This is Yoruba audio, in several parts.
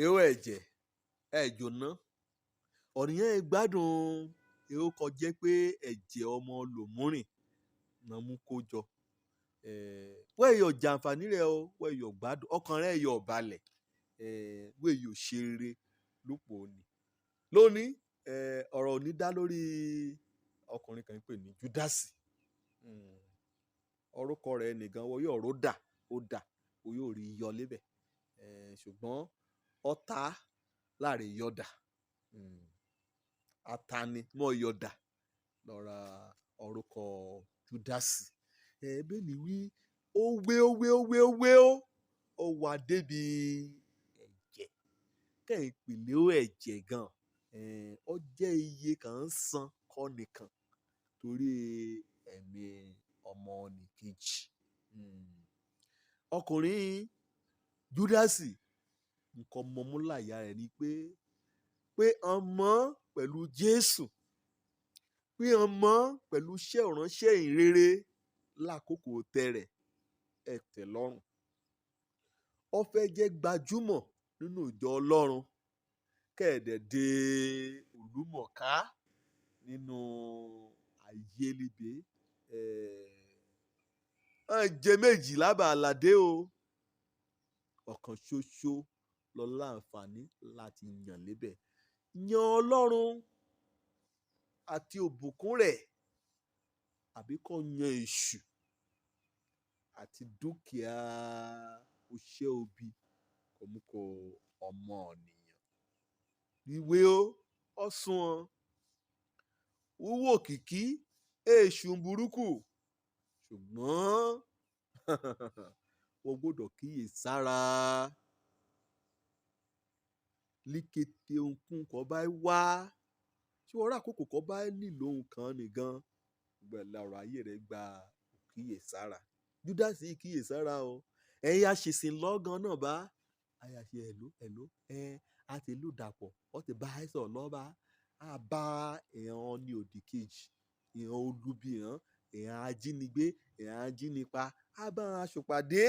èó ẹ̀jẹ̀ ẹ̀jọ̀ná ọ̀nìyàn gbádùn èó kọjá pé ẹ̀jẹ̀ ọmọ lòmúrìn náà mú kó jọ wẹ́ẹ̀yọ̀ jàǹfààní rẹ̀ o wẹ́ẹ̀yọ̀ gbádùn ọkàn rẹ̀ yọ̀ balẹ̀ wẹ́ẹ̀yọ̀ ṣe rere lópò òní lónìí ọ̀rọ̀ òní dá lórí ọkùnrin kan pè ní Júdásì orúkọ rẹ̀ nìkan wọ́n yóò ródà ó dà ó yóò rí yọ lébẹ̀ ṣùgbọ́n ọ̀tá láàrin yọ̀dà atani mọ́ yọ̀dà lọ́ra orúkọ Júdásì bẹ́ẹ̀ ni wí ó wà débi ẹ̀jẹ̀ kẹ́hìn ìpìlẹ̀ ó ẹ̀jẹ̀ gan ó jẹ́ iye kan ń san kọ́ nìkan torí ẹ̀mí ọmọ nìkejì ọkùnrin Júdásì nǹkan mọ̀múláyà rẹ̀ ni pé ọmọ pẹ̀lú Jésù pé ọmọ pẹ̀lú iṣẹ́ ìránṣẹ́ ìrere lákòókò tẹ̀rẹ̀ ẹ̀tẹ̀ lọ́rùn ó fẹ́ jẹ́ gbajúmọ̀ nínú ìjọ Ọlọ́run kẹ́ẹ̀dẹ̀dẹ̀ olùmọ̀ká nínú ayé libe jẹ méjì lábà àlàdé o ọ̀kan ṣoṣo lọ láǹfààní láti yàn lébẹ̀ yan Ọlọ́run àti òbùkún rẹ̀ àbí kó yan èṣù àti dúkìá oṣẹ́ òbí kò mú kó ọmọ ènìyàn ìwé ọ̀sùn wúwo kìkì èṣù burúkú ṣùgbọ́n o gbọ́dọ̀ kíyè sára líkété ohunkún kan bá wá tí wọ́n rà àkókò kan bá nílò ohun kan nìgan gbẹ̀lẹ̀ ọ̀rọ̀ ayé rẹ̀ gba kíyè sára Júdásì kíyè sára o ẹ̀yin aṣèṣin lọ́gán náà bá àyàṣe ẹ̀ló àti ìlú dàpọ̀ ó ti bá àìsàn lọ́ba á bá èèyàn ní òdì kejì èèyàn olubi èèyàn ajínigbé èèyàn ajínipa á bá wọn aṣòpàdé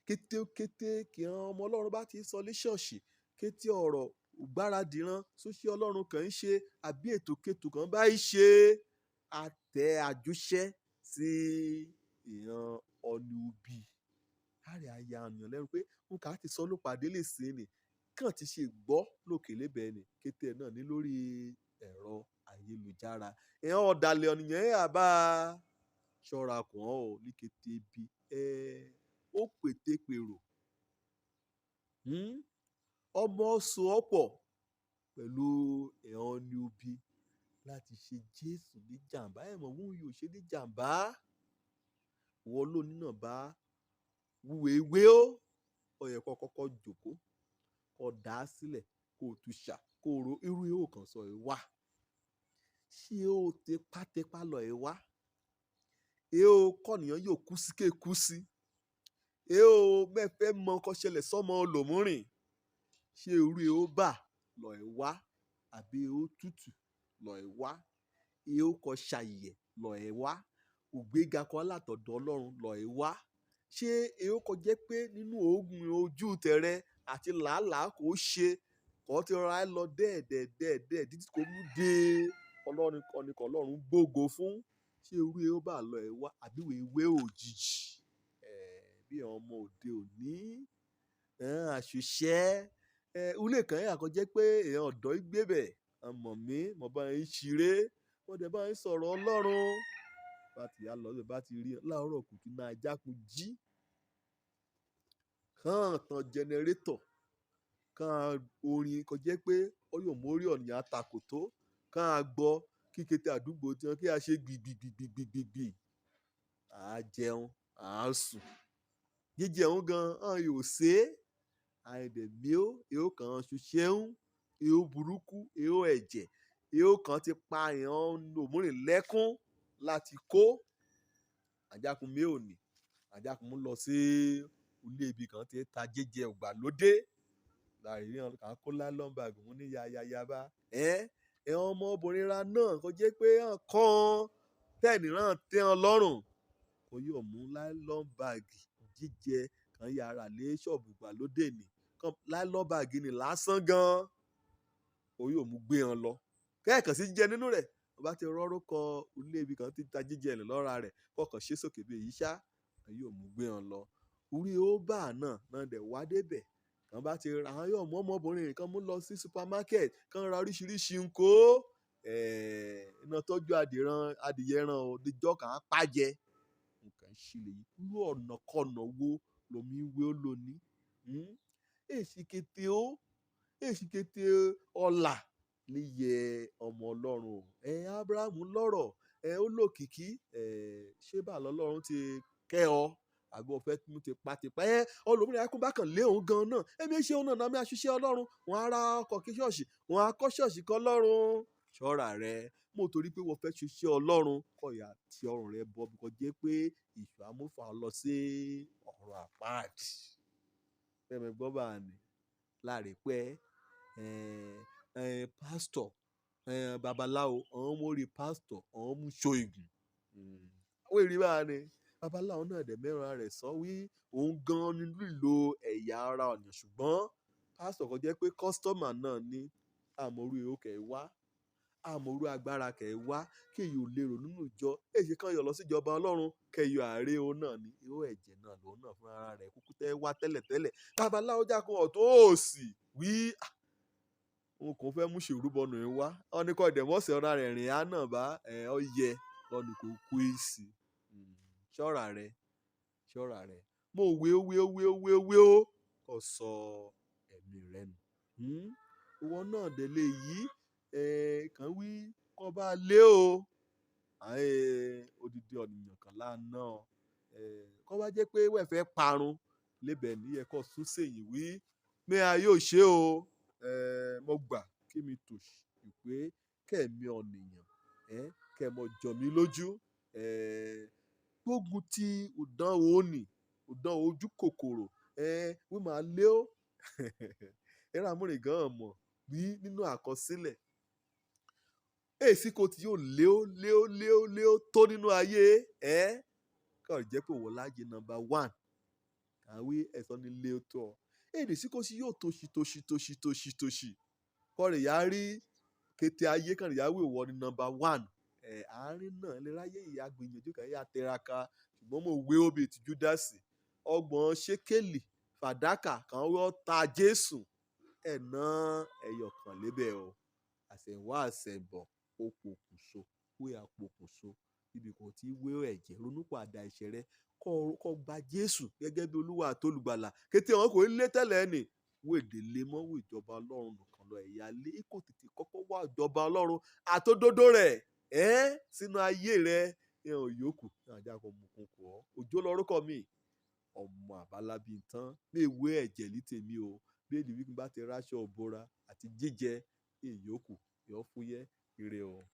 kétékété kí àwọn ọmọ Ọlọ́run bá ti sọ lé ṣọ́ọ̀ṣì kété ọ̀rọ̀ gbáradìran sóṣì Ọlọ́run kan ń ṣe àbí ètòkétò kan bá ń ṣe àtẹ àjọṣẹ́ sí èèyàn ọlùbí láàrin àyà àyàn lẹ́rù pé nǹkan á ti sọ ló pàdé lè sí ni kàn ti ṣe gbọ́ lókè lébẹ̀ ni kété náà ní lórí ẹ̀rọ ayélujára èèyàn ọ̀dàlẹ̀ ọ̀nìyàn ẹ̀ àbá ṣọ́ra kàn ọ́ ní kété bí ó pètèpèrò ọmọ sọ ọ̀pọ̀ pẹ̀lú èèyàn ní òbí láti ṣe Jésù ní jàǹbá mọ̀ wọ́n yóò ṣe ní jàǹbá wọ́n lónìí náà bá wúwèwé ó yẹ kó kọ́kọ́ jòkó kó dà á sílẹ̀ kó tún ṣà kó ro irú ihò kan sọ ẹ̀ wá ṣé ó tipátipá lọ ẹ̀ wá ó kọ́nìyàn yóò kú sí kéèkú sí ó mẹ́fẹ́ mọ kó ṣẹlẹ̀ sọ́mọ lòmúrìn ṣé irú ihò bà lọ ẹ̀ wá àbí ihò tútù lọ ẹ̀ wá ihò kó ṣàyẹ̀ lọ ẹ̀ wá ògbéga kan látọ̀dọ̀ Ọlọ́run lọ ẹ̀ wá ṣé ihò kó jẹ́ pé nínú oògùn ojú tẹ̀rẹ̀ àti làálàá kò ṣe kò ti rọra lọ dẹ́ẹ̀dẹ́ẹ̀dẹ́ẹ̀dẹ́ẹ̀ títí kò mú dé Ọlọ́run kan nìkan Ọlọ́run gbógo fún ṣé irú ihò bà lọ ẹ̀ wá àbí ìwé òjijì bí ọmọ òde òní àṣìṣẹ́ ulé kan yà kó jẹ́ pé èèyàn ọ̀dọ́ gbébẹ̀ àmọ̀ mi mo bá yín ṣeré wọ́n dẹ̀ bá yín sọ̀rọ̀ Ọlọ́run bá ti yá lọ bá ti rí láàárọ̀ kùtù náà jákun jí kàn tán jẹnẹrétọ̀ kàn orin kó jẹ́ pé ó yóò mórí ọ̀nìyàn àtakò tó kàn gbọ́ kíkété àdúgbò tí wọ́n kí a ṣe gbìgbìgbìgbìgbì à á jẹun à á sùn jíjẹun gan hàn yóò ṣe é àìdẹ̀mí ihò kan ṣoṣẹ́hún ihò burúkú ihò ẹ̀jẹ̀ ihò kan ti pa èèyàn lòmúrìn lẹ́kún láti kó àjákun mi ò ní àjákun mú lọ sí ilé ibi kan tí ta jẹjẹ ògbàlódé láàrin àwọn kan kó lálọ́mbàgì mú ní yayayaba ẹ̀hàn ọmọbìnrin ra náà kó jẹ́ pé hàn kàn tẹ́nìrán tẹ́ hàn lọ́rùn kó yóò mú lálọ́mbàgì jíjẹ kan yàrá lé ṣọ́ọ̀bù ògbàlódé ni láìlọ́ báàgì ni lásán gan ó yóò mú gbé wọn lọ kẹ́ẹ̀kan sí jíjẹ nínú rẹ̀ wọ́n bá ti rọ́rọ́ kọ ilé ibi kan tí ta jíjẹ ẹ̀ lọ́ra rẹ̀ kọ̀ọ̀kan ṣe sókè bí èyí ṣá yóò mú gbé wọn lọ orí ó bá náà dẹ̀ wá débẹ̀ kan bá ti ra àwọn yóò mú ọmọbìnrin kan mú lọ sí supermarket kan ra oríṣiríṣi nǹkó iná tọ́jú adìyẹ ran o díjọ́ kan á pàjẹ́ nǹkan ṣílẹ̀ yìí irú ọ̀nà kọ̀nà wo lomi wé ó lóní èsì kété ọ̀la níyẹ ọmọ ọlọ́run Ábúráhámù lọ́rọ̀ ó lòkìkí ṣé bá lọ́lọ́run ti kẹ́ ọ àbí wọ́n fẹ́ mú tipátipá ọlọ́mìnira ẹkún bá kàn lé òun gan náà ẹ̀mí ṣe òun náà náà mi àṣìṣe ọlọ́run wọn á ra ọkọ̀ kí ṣọ́ọ̀ṣì wọn á kọ́ ṣọ́ọ̀ṣì kọ́ lọ́run ṣọ́ra rẹ mo torí pé wọ́n fẹ́ ṣiṣẹ́ ọlọ́run kọ̀yà tí ọrùn rẹ bọ́ bí kò jẹ́ pé ìṣù amúfà lọ sí ọ̀rọ̀ àpáàdì fẹ́mi gbọ́ bá ní láàrin pẹ́ pásítọ̀ babaláwo àwọn mórí pásítọ̀ àwọn mú ṣóògùn àwọn èrè bá ní babaláwo náà dẹ̀ mẹ́rin rẹ̀ sọ wí òun gan ni lílo ẹ̀yà ara ọ̀nà ṣùgbọ́n pásítọ̀ kan jẹ́ pé kọ́sítọ́mà náà ní àmọ́rú ìhókè wá àmọ́rú agbára kẹ̀ wá kí èyí ò lérò nínú ìjọ èyí kan yọ lọ síjọba ọlọ́run kẹyọ àárẹ̀ òun náà ní ihò ẹ̀jẹ̀ náà lòun náà fún ara rẹ̀ kúkú tẹ́ wá tẹ́lẹ̀tẹ́lẹ̀ babaláwo jákun ọ̀tún òsì wí òun kò fẹ́ mú ṣèrúbọnù ẹ̀ wá ọ́nì kọ́ ìdẹ̀mọ́sẹ̀ ọ̀rá rẹ̀ rìn á náà bá ọ yẹ lọ́nì kò kú èsì ṣọ́ra rẹ̀ mo wé ó kò sọ ẹ̀mí rẹ̀ nù ìwọ náà délé yìí kàn wí kọ́ bá lé o odidi ọ̀nìyàn kan lánà kọ́ bá jẹ́ pé wẹ́ẹ̀ fẹ́ parun lébẹ̀ níyẹ kọ́ sún sèyìn wí mi a yóò ṣe o mo gbà kí mi tò pé kẹ́mi ọ̀nìyàn kẹ́mọ jọ mí lójú gbógun ti ìdánwò òní ìdánwò ojú kòkòrò wí máa lé o ẹ̀rọ amúrin gan mọ̀ bí nínú àkọsílẹ̀ èsì kò tí yóò lé ó tó nínú ayé kọ́ jẹ́ pé wọ́n láyé number 1 àwí ẹ̀sán ni lé ó tó ọ èdè sí kò sí yóò tòṣì kọ́ rẹ̀ yá rí kété ayé kan rẹ̀ yá wí ìwọ ni number 1 àárín náà lè ráyè ìyá gbìyànjú kan yá tẹraka ṣùgbọ́n mo wé obì tí Júdásì 30 ṣékélì fàdákà kan wọ́n ta Jésù ẹ̀nà ẹ̀yọ̀kan lébẹ̀ o àṣẹ̀wá àṣẹ̀bọ̀ ó pokùnso wé àpokùnso ibi kan tí wé ẹ̀jẹ̀ ronúpìwàdà ẹ̀ṣẹ̀ rẹ kó gba Jésù gẹ́gẹ́ bí Olúwa àtolùgbàlà kété wọn kò lé tẹ́lẹ̀ ni wèdè lé mọ́ wò ìjọba Ọlọ́run nìkan lọ ẹ̀yà lé kò tètè kọ́kọ́ wá ìjọba Ọlọ́run àtòdodo rẹ̀ sínú ayé rẹ ẹ̀hàn yòókù náà ajá kan mú kún kù ọ́ òjò lọ́rùkọ mi ọmọ àbálábí tán ní ìwé ẹ̀jẹ̀ ní tèmi o bí èdè wípé bá ti ráṣọ òbora àti jíjẹ èyókù yọ fúyẹ́ ire o.